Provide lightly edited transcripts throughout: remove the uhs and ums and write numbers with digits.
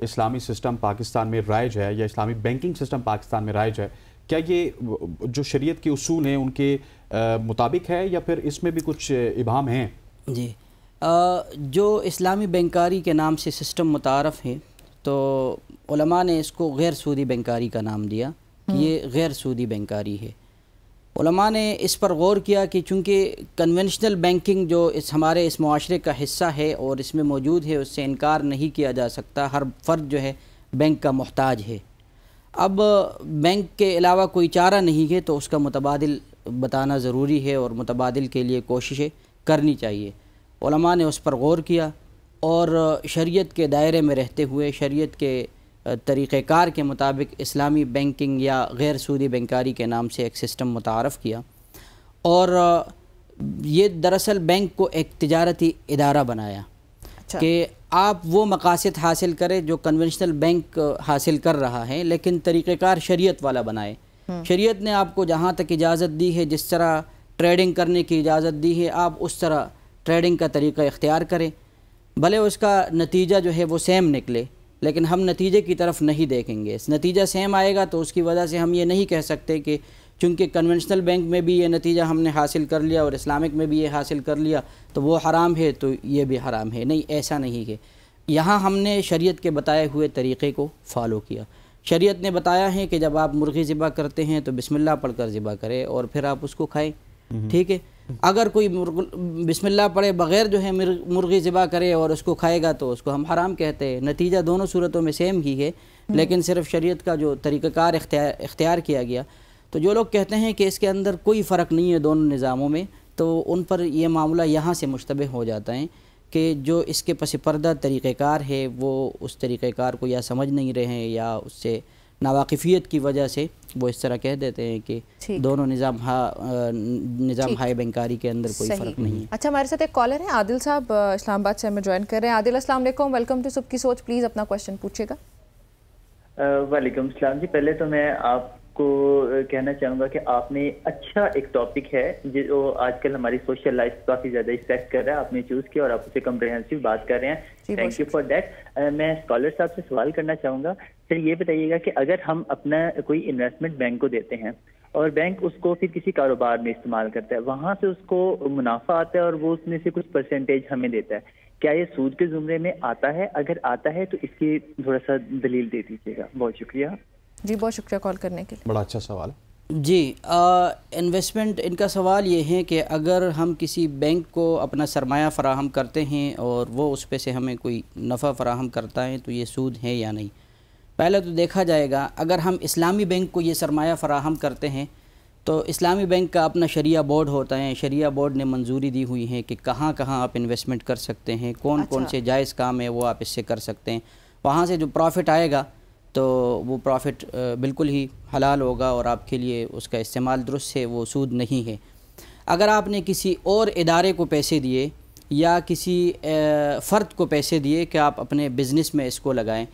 اسلامی سسٹم پاکستان میں رائج ہے یا اسلامی بینکنگ سسٹم پاکستان میں رائج ہے، کیا یہ جو شریعت کے اصول ہیں ان کے مطابق ہے یا پھر اس میں بھی کچھ ابہام ہیں؟ جی، جو اسلامی بینکاری کے نام سے سسٹم متعارف ہے تو علماء نے اس کو غیر سودی بینکاری کا نام دیا کہ یہ غیر سودی بینکاری ہے۔ علماء نے اس پر غور کیا کہ چونکہ کنونشنل بینکنگ جو ہمارے اس معاشرے کا حصہ ہے اور اس میں موجود ہے، اس سے انکار نہیں کیا جا سکتا، ہر فرد جو ہے بینک کا محتاج ہے۔ اب بینک کے علاوہ کوئی چارہ نہیں ہے تو اس کا متبادل بتانا ضروری ہے اور متبادل کے لیے کوششیں کرنی چاہیے۔ علماء نے اس پر غور کیا اور شریعت کے دائرے میں رہتے ہوئے شریعت کے طریقہ کار کے مطابق اسلامی بینکنگ یا غیر سودی بینکاری کے نام سے ایک سسٹم متعارف کیا، اور یہ دراصل بینک کو ایک تجارتی ادارہ بنایا کہ آپ وہ مقاصد حاصل کریں جو کنونشنل بینک حاصل کر رہا ہے، لیکن طریقہ کار شریعت والا بنائے۔ شریعت نے آپ کو جہاں تک اجازت دی ہے، جس طرح ٹریڈنگ کرنے کی اجازت دی ہے، آپ اس طرح ٹریڈنگ کا طریقہ اختیار کریں، بھلے اس کا نتیجہ جو ہے وہ سیم نکلے، لیکن ہم نتیجے کی طرف نہیں دیکھیں گے۔ نتیجہ سیم آئے گا تو اس کی وجہ سے ہم یہ نہیں کہہ سکتے کہ چونکہ کنونشنل بینک میں بھی یہ نتیجہ ہم نے حاصل کر لیا اور اسلامک میں بھی یہ حاصل کر لیا تو وہ حرام ہے تو یہ بھی حرام ہے۔ نہیں، ایسا نہیں ہے۔ یہاں ہم نے شریعت کے بتائے ہوئے طریقے کو فالو کیا۔ شریعت نے بتایا ہے کہ جب آپ مرغی ذبح کرتے ہیں تو بسم اللہ پڑھ کر ذبح کرے اور پھر آپ اس کو کھائیں، ٹھیک ہے۔ اگر کوئی بسم اللہ پڑھے بغیر جو ہے مرغی ذبح کرے اور اس کو کھائے گا تو اس کو ہم حرام کہتے ہیں۔ نتیجہ دونوں صورتوں میں سیم ہی ہے، لیکن صرف شریعت کا جو طریقہ کار اختیار کیا گیا۔ تو جو لوگ کہتے ہیں کہ اس کے اندر کوئی فرق نہیں ہے دونوں نظاموں میں، تو ان پر یہ معاملہ یہاں سے مشتبہ ہو جاتا ہے کہ جو اس کے پس پردہ طریقہ کار ہے وہ اس طریقہ کار کو یا سمجھ نہیں رہے ہیں یا اس سے ناواقفیت کی وجہ سے وہ اس طرح کہہ دیتے ہیں کہ دونوں نظام ہائی بینکاری کے اندر کوئی فرق نہیں ہے۔ اچھا، ہمارے ساتھ ایک کالر ہیں عادل صاحب، اسلام آباد سے ہمیں جوائن کر رہے ہیں۔ عادل السلام علیکم، ویلکم ٹو سب کی سوچ، پلیز اپنا کوشچن پوچھیے گا۔ وعلیکم السلام جی، پہلے تو میں آپ کو کہنا چاہوں گا کہ آپ نے اچھا ایک ٹاپک ہے جو آج کل ہماری سوشل لائف کافی زیادہ افیکٹ کر رہا ہے، آپ نے چوز کیا اور آپ اسے کمپریہنسو بات کر رہے ہیں، تھینک یو فار دیٹ۔ میں اسکالر صاحب سے سوال کرنا چاہوں گا، سر یہ بتائیے گا کہ اگر ہم اپنا کوئی انویسٹمنٹ بینک کو دیتے ہیں اور بینک اس کو پھر کسی کاروبار میں استعمال کرتا ہے، وہاں سے اس کو منافع آتا ہے اور وہ اس میں سے کچھ پرسنٹیج ہمیں دیتا ہے، کیا یہ سود کے زمرے میں آتا ہے؟ اگر آتا ہے تو اس کی تھوڑا سا دلیل دے دیجیے گا، بہت شکریہ۔ جی بہت شکریہ کال کرنے کے لیے، بڑا اچھا سوال ہے جی۔ انویسٹمنٹ، ان کا سوال یہ ہے کہ اگر ہم کسی بینک کو اپنا سرمایہ فراہم کرتے ہیں اور وہ اس پہ سے ہمیں کوئی نفع فراہم کرتا ہے تو یہ سود ہے یا نہیں۔ پہلے تو دیکھا جائے گا، اگر ہم اسلامی بینک کو یہ سرمایہ فراہم کرتے ہیں تو اسلامی بینک کا اپنا شریعہ بورڈ ہوتا ہے، شریعہ بورڈ نے منظوری دی ہوئی ہے کہ کہاں کہاں آپ انویسٹمنٹ کر سکتے ہیں، کون کون سے جائز کام ہے وہ آپ اس سے کر سکتے ہیں۔ وہاں سے جو پروفٹ آئے گا تو وہ پروفٹ بالکل ہی حلال ہوگا اور آپ کے لیے اس کا استعمال درست ہے، وہ سود نہیں ہے۔ اگر آپ نے کسی اور ادارے کو پیسے دیے یا کسی فرد کو پیسے دیے کہ آپ اپنے بزنس میں اس کو لگائیں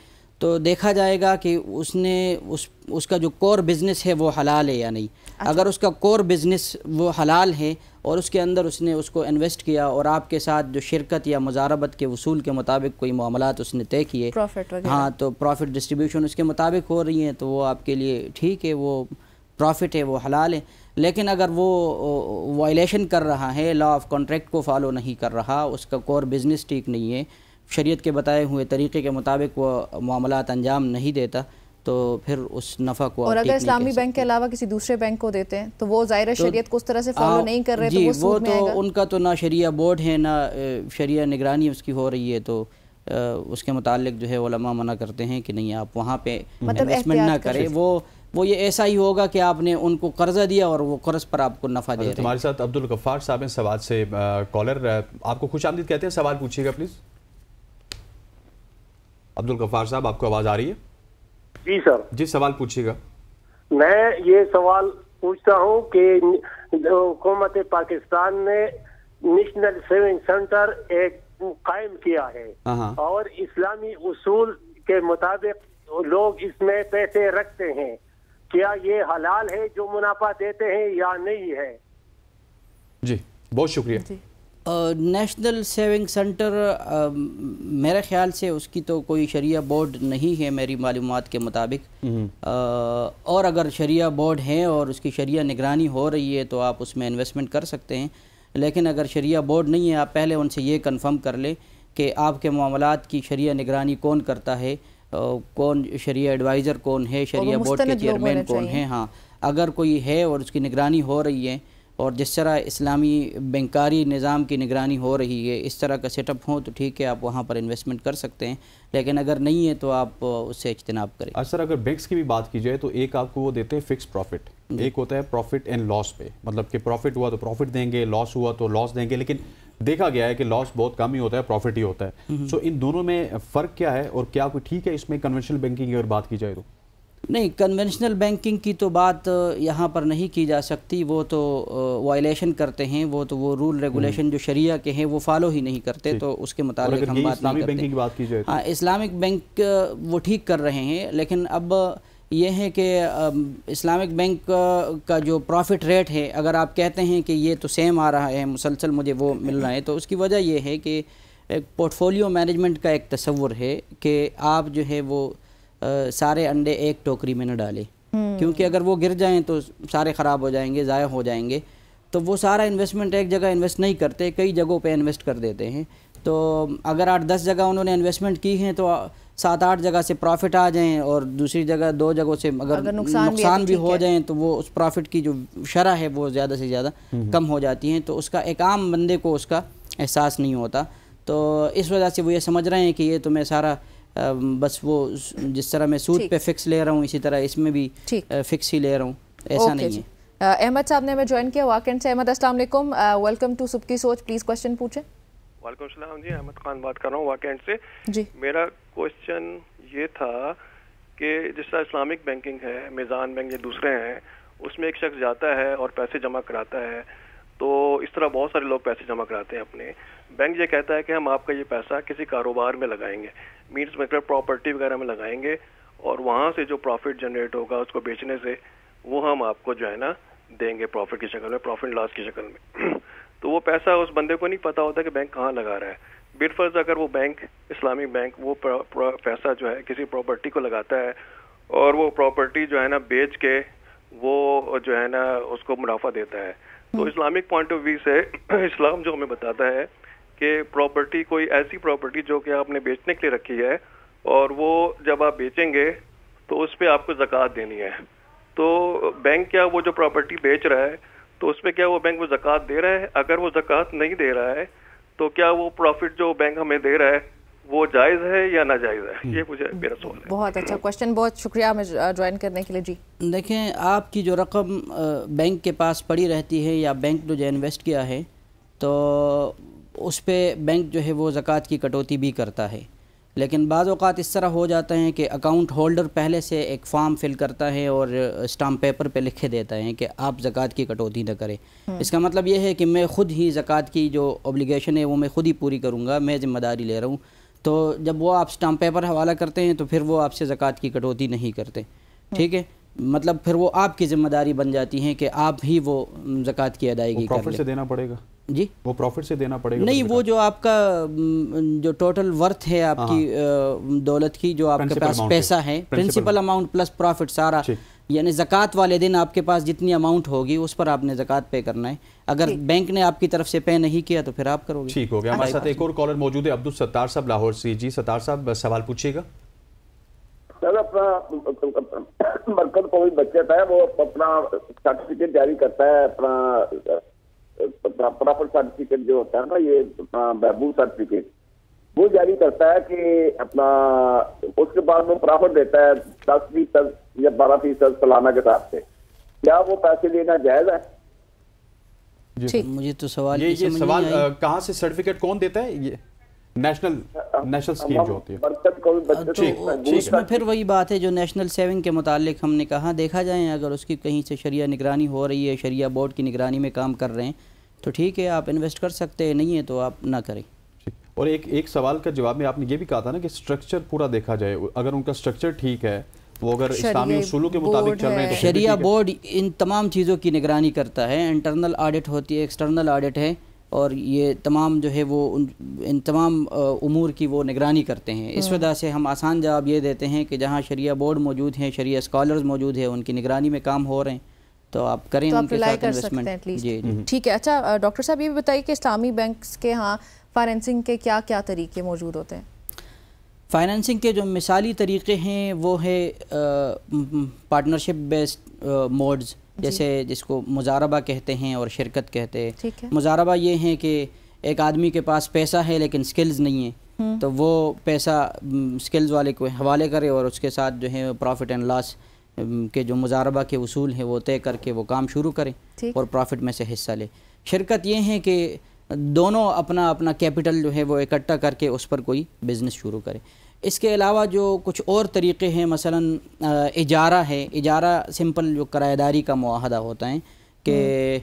تو دیکھا جائے گا کہ اس کا جو کور بزنس ہے وہ حلال ہے یا نہیں۔ اگر اس کا کور بزنس وہ حلال ہے اور اس کے اندر اس نے اس کو انویسٹ کیا اور آپ کے ساتھ جو شرکت یا مضاربت کے اصول کے مطابق کوئی معاملات اس نے طے کیے، ہاں، تو پروفٹ ڈسٹریبیوشن اس کے مطابق ہو رہی ہیں تو وہ آپ کے لیے ٹھیک ہے، وہ پروفٹ ہے، وہ حلال ہے۔ لیکن اگر وہ وائلیشن کر رہا ہے، لا آف کانٹریکٹ کو فالو نہیں کر رہا، اس کا کور بزنس ٹھیک نہیں ہے، شریعت کے بتائے ہوئے طریقے کے مطابق وہ معاملات انجام نہیں دیتا تو پھر اس نفع کو، اور اگر اسلامی بینک کے علاوہ کسی دوسرے بینک کو دیتے ہیں تو وہ ظاہر شریعت کو اس طرح سے فالو نہیں کر رہے، تو وہ سود میں آئے گا۔ ان کا تو نہ شریعہ بورڈ ہے نہ شریعہ نگرانی اس کی ہو رہی ہے، تو اس کے متعلق جو ہے علماء منع کرتے ہیں کہ نہیں، آپ وہاں پہ انویسٹمنٹ نہ کریں۔ وہ یہ ایسا ہی ہوگا کہ آپ نے ان کو قرضہ دیا اور وہ قرض پر آپ کو نفع دے رہے ہیں۔ ہمارے ساتھ عبدالغفار صاحب ہیں سوات سے، کالر آپ کو خوش آمدید کہتے ہیں، سوال پوچھیے گا پلیز۔ عبدالغفار صاحب آپ کو آواز آ رہی ہے؟ جی سر، جی سوال پوچھیے گا۔ میں یہ سوال پوچھتا ہوں کہ حکومت پاکستان نے نیشنل سیونگ سینٹر ایک قائم کیا ہے اور اسلامی اصول کے مطابق لوگ اس میں پیسے رکھتے ہیں، کیا یہ حلال ہے جو منافع دیتے ہیں یا نہیں ہے؟ جی بہت شکریہ۔ نیشنل سیونگ سینٹر میرے خیال سے اس کی تو کوئی شریعہ بورڈ نہیں ہے میری معلومات کے مطابق، اور اگر شریعہ بورڈ ہے اور اس کی شریعہ نگرانی ہو رہی ہے تو آپ اس میں انویسٹمنٹ کر سکتے ہیں، لیکن اگر شریعہ بورڈ نہیں ہے آپ پہلے ان سے یہ کنفرم کر لیں کہ آپ کے معاملات کی شریعہ نگرانی کون کرتا ہے، کون شریعہ ایڈوائزر کون ہے، شریعہ بورڈ کے چیئرمین کون ہے. ہاں اگر کوئی ہے اور اس کی نگرانی ہو رہی ہے اور جس طرح اسلامی بینکاری نظام کی نگرانی ہو رہی ہے اس طرح کا سیٹ اپ ہو تو ٹھیک ہے، آپ وہاں پر انویسٹمنٹ کر سکتے ہیں، لیکن اگر نہیں ہے تو آپ اس سے اجتناب کریں. سر اگر بینکس کی بھی بات کی جائے تو ایک آپ کو وہ دیتے ہیں فکس پروفٹ، ایک ہوتا ہے پروفٹ اینڈ لاس پہ، مطلب کہ پروفٹ ہوا تو پروفٹ دیں گے، لاس ہوا تو لاس دیں گے، لیکن دیکھا گیا ہے کہ لاس بہت کم ہی ہوتا ہے، پروفٹ ہی ہوتا ہے. سو ان دونوں میں فرق کیا ہے اور کیا کوئی ٹھیک ہے اس میں کنونشنل بینکنگ کی اگر بات کی جائے تو؟ نہیں، کنونشنل بینکنگ کی تو بات یہاں پر نہیں کی جا سکتی، وہ تو وائلیشن کرتے ہیں، وہ رول ریگولیشن جو شریعہ کے ہیں وہ فالو ہی نہیں کرتے، تو اس کے متعلق ہم بات نہیں کرتے. کی بات کی جائے ہاں اسلامک بینک وہ ٹھیک کر رہے ہیں، لیکن اب یہ ہے کہ اسلامک بینک کا جو پروفٹ ریٹ ہے اگر آپ کہتے ہیں کہ یہ تو سیم آ رہا ہے مسلسل مجھے وہ مل رہا ہے، تو اس کی وجہ یہ ہے کہ ایک پورٹ فولیو مینجمنٹ کا ایک تصور ہے کہ آپ جو ہے وہ سارے انڈے ایک ٹوکری میں نہ ڈالیں، کیونکہ اگر وہ گر جائیں تو سارے خراب ہو جائیں گے، ضائع ہو جائیں گے. تو وہ سارا انویسٹمنٹ ایک جگہ انویسٹ نہیں کرتے، کئی جگہوں پہ انویسٹ کر دیتے ہیں. تو اگر 8-10 جگہ انہوں نے انویسٹمنٹ کی ہیں تو 7-8 جگہ سے پروفٹ آ جائیں اور دوسری جگہ 2 جگہوں سے اگر نقصان بھی ہو جائیں تو وہ اس پروفٹ کی جو شرح ہے وہ زیادہ سے زیادہ کم ہو جاتی ہیں، تو اس کا ایک عام بندے کو اس کا احساس نہیں ہوتا. تو اس وجہ سے وہ یہ سمجھ رہے ہیں کہ یہ تو میں سارا بس وہ جس طرح میں سود پہ فکس لے رہا ہوں اسی طرح اس میں بھی فکس ہی لے رہا ہوں، ایسا نہیں ہے. احمد صاحب نے ہمیں جوائن کیا واقعہ سے. احمد السلام علیکم، ویلکم ٹو صبح کی سوچ، پلیز کوشچن پوچھیں. وعلیکم السلام جی، احمد خان بات کر رہا ہوں واقعہ سے. جی میرا کوشچن یہ تھا کہ جس طرح اسلامک بینکنگ ہے، میزان بینک یا دوسرے ہیں، اس میں ایک شخص جاتا ہے اور پیسے جمع کراتا ہے، تو اس طرح بہت سارے لوگ پیسے جمع کراتے ہیں اپنے. بینک یہ کہتا ہے کہ ہم آپ کا یہ پیسہ کسی کاروبار میں لگائیں گے، مینس مطلب پراپرٹی وغیرہ میں لگائیں گے، اور وہاں سے جو پروفٹ جنریٹ ہوگا اس کو بیچنے سے وہ ہم آپ کو جو ہے نا دیں گے پروفٹ کی شکل میں، پروفٹ لاس کی شکل میں. تو وہ پیسہ اس بندے کو نہیں پتا ہوتا کہ بینک کہاں لگا رہا ہے. بالفرض اگر وہ بینک اسلامی بینک وہ پیسہ جو ہے کسی پراپرٹی کو لگاتا ہے اور وہ پراپرٹی جو ہے نا بیچ کے وہ جو ہے نا اس کو منافع دیتا ہے، تو اسلامک پوائنٹ آف ویو سے اسلام جو ہمیں بتاتا ہے کہ پراپرٹی کوئی ایسی پراپرٹی جو کہ آپ نے بیچنے کے لیے رکھی ہے اور وہ جب آپ بیچیں گے تو اس پہ آپ کو زکوٰۃ دینی ہے. تو بینک کیا وہ جو پراپرٹی بیچ رہا ہے تو اس پہ کیا وہ بینک وہ زکوٰۃ دے رہا ہے؟ اگر وہ زکوٰۃ نہیں دے رہا ہے تو کیا وہ پروفٹ جو بینک ہمیں دے رہا ہے وہ جائز ہے یا ناجائز ہے؟ یہ مجھے میرا سوال ہے. بہت اچھا کوشچن، بہت شکریہ ہمیں جوائن کرنے کے لیے. جی دیکھیں، آپ کی جو رقم بینک کے پاس پڑی رہتی ہے یا بینک نے جو انویسٹ کیا ہے تو اس پہ بینک جو ہے وہ زکوٰۃ کی کٹوتی بھی کرتا ہے، لیکن بعض اوقات اس طرح ہو جاتا ہے کہ اکاؤنٹ ہولڈر پہلے سے ایک فارم فل کرتا ہے اور اسٹامپ پیپر پہ لکھے دیتا ہے کہ آپ زکوٰۃ کی کٹوتی نہ کریں. اس کا مطلب یہ ہے کہ میں خود ہی زکوٰۃ کی جو اوبلیگیشن ہے وہ میں خود ہی پوری کروں گا، میں ذمہ داری لے رہا ہوں. تو جب وہ آپ اسٹامپ پیپر حوالہ کرتے ہیں تو پھر وہ آپ سے زکوٰۃ کی کٹوتی نہیں کرتے، ٹھیک ہے، مطلب پھر وہ آپ کی ذمہ داری بن جاتی ہے کہ آپ ہی وہ زکوٰۃ کی ادائیگی کر لیں. پروفٹ سے دینا پڑے گا؟ جی وہ پروفٹ سے دینا پڑے گا؟ نہیں، وہ جو آپ کا جو ٹوٹل ورتھ ہے آپ کی دولت کی، جو آپ کے پاس پیسہ ہے، پرنسپل اماؤنٹ پلس پروفٹ سارا، یعنی زکوٰۃ والے دن آپ کے پاس جتنی اماؤنٹ ہوگی اس پر آپ نے زکوٰۃ پے کرنا ہے. اگر بینک نے آپ کی طرف سے پے نہیں کیا تو پھر آپ کرو گے. ٹھیک ہو گیا. ہمارے ساتھ ایک اور کالر موجود ہے، عبدالستار صاحب لاہور سے. جی ستار صاحب سوال پوچھیے گا. سر اپنا مرکز کوئی بچت ہے وہ اپنا سرٹیفکیٹ جاری کرتا ہے، اپنا پراپر سرٹیفکیٹ جو ہوتا ہے نا، یہ اپنا بہبود سرٹیفکیٹ وہ جاری کرتا ہے کہ اپنا اس کے بعد وہ پرافٹ دیتا ہے 10% یا 12% سالانہ کے حساب سے. کیا وہ پیسے لینا جائز ہے؟ جی مجھے تو سوال یہ سوال کہاں سے سرٹیفکیٹ کون دیتا ہے؟ یہ نیشنل اسکیم جو ہوتی ہے. اس میں پھر وہی بات ہے جو نیشنل سیونگ کے متعلق ہم نے کہا، دیکھا جائے اگر اس کی کہیں سے شریعہ نگرانی ہو رہی ہے، شریعہ بورڈ کی نگرانی میں کام کر رہے ہیں تو ٹھیک ہے، آپ انویسٹ کر سکتے ہیں، نہیں ہے تو آپ نہ کریں. اور ایک سوال کا جواب میں آپ نے یہ بھی کہا تھا نا کہ سٹرکچر پورا دیکھا جائے، اگر ان کا سٹرکچر ٹھیک ہے، وہ اگر اسلامی اصولوں کے مطابق چل رہے ہیں تو شریعہ بورڈ ان تمام چیزوں کی نگرانی کرتا ہے. انٹرنل آڈٹ ہوتی ہے، ایکسٹرنل آڈٹ ہے، اور یہ تمام جو ہے وہ ان تمام امور کی وہ نگرانی کرتے ہیں. اس وجہ سے ہم آسان جواب یہ دیتے ہیں کہ جہاں شریعہ بورڈ موجود ہیں, شریعہ اسکالرز موجود ہیں, ان کی نگرانی میں کام ہو رہے ہیں, تو آپ کریں ان کے ساتھ انویسٹمنٹ. جی ٹھیک ہے. اچھا ڈاکٹر صاحب یہ بھی بتائیے کہ اسلامی بینکس کے ہاں فائنینسنگ کے کیا کیا طریقے موجود ہوتے ہیں؟ فائنینسنگ کے جو مثالی طریقے ہیں وہ ہے پارٹنرشپ بیسڈ موڈز, جیسے جس کو مضاربہ کہتے ہیں اور شرکت کہتے ہیں. مضاربہ یہ ہے کہ ایک آدمی کے پاس پیسہ ہے لیکن سکلز نہیں ہیں, تو وہ پیسہ سکلز والے کو حوالے کرے اور اس کے ساتھ جو ہے پروفٹ اینڈ لاس کے جو مضاربہ کے اصول ہیں وہ طے کر کے وہ کام شروع کرے اور پروفٹ میں سے حصہ لے. شرکت یہ ہے کہ دونوں اپنا اپنا کیپٹل جو ہے وہ اکٹھا کر کے اس پر کوئی بزنس شروع کرے. اس کے علاوہ جو کچھ اور طریقے ہیں, مثلا اجارہ ہے. اجارہ سمپل جو کرایہ داری کا معاہدہ ہوتا ہے کہ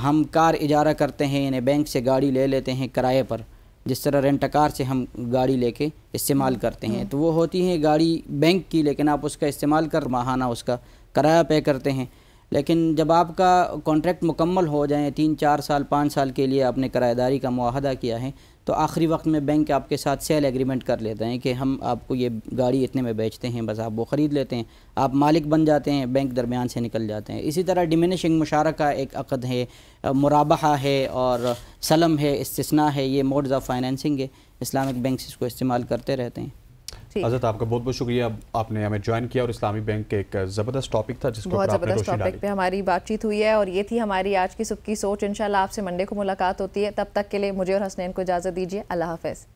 ہم کار اجارہ کرتے ہیں, یعنی بینک سے گاڑی لے لیتے ہیں کرائے پر, جس طرح رینٹ کار سے ہم گاڑی لے کے استعمال کرتے ہیں. تو وہ ہوتی ہے گاڑی بینک کی, لیکن آپ اس کا استعمال کر ماہانہ اس کا کرایہ پے کرتے ہیں. لیکن جب آپ کا کانٹریکٹ مکمل ہو جائیں, 3 4 سال 5 سال کے لیے آپ نے کرایہ داری کا معاہدہ کیا ہے, تو آخری وقت میں بینک آپ کے ساتھ سیل ایگریمنٹ کر لیتے ہیں کہ ہم آپ کو یہ گاڑی اتنے میں بیچتے ہیں, بس آپ وہ خرید لیتے ہیں, آپ مالک بن جاتے ہیں, بینک درمیان سے نکل جاتے ہیں. اسی طرح ڈیمینشنگ مشارکہ ایک عقد ہے, مرابحہ ہے اور سلم ہے, استثناء ہے. یہ موڈز آف فائنینسنگ ہے, اسلامک بینکس اس کو استعمال کرتے رہتے ہیں. حضرت آپ کا بہت بہت شکریہ, آپ نے ہمیں جوائن کیا, اور اسلامی بینک ایک زبردست ٹاپک تھا جس کو بہت زبردست ٹاپک پہ ہماری بات چیت ہوئی ہے, اور یہ تھی ہماری آج کی صبح کی سوچ. انشاءاللہ آپ سے منڈے کو ملاقات ہوتی ہے. تب تک کے لیے مجھے اور حسنین کو اجازت دیجیے. اللہ حافظ.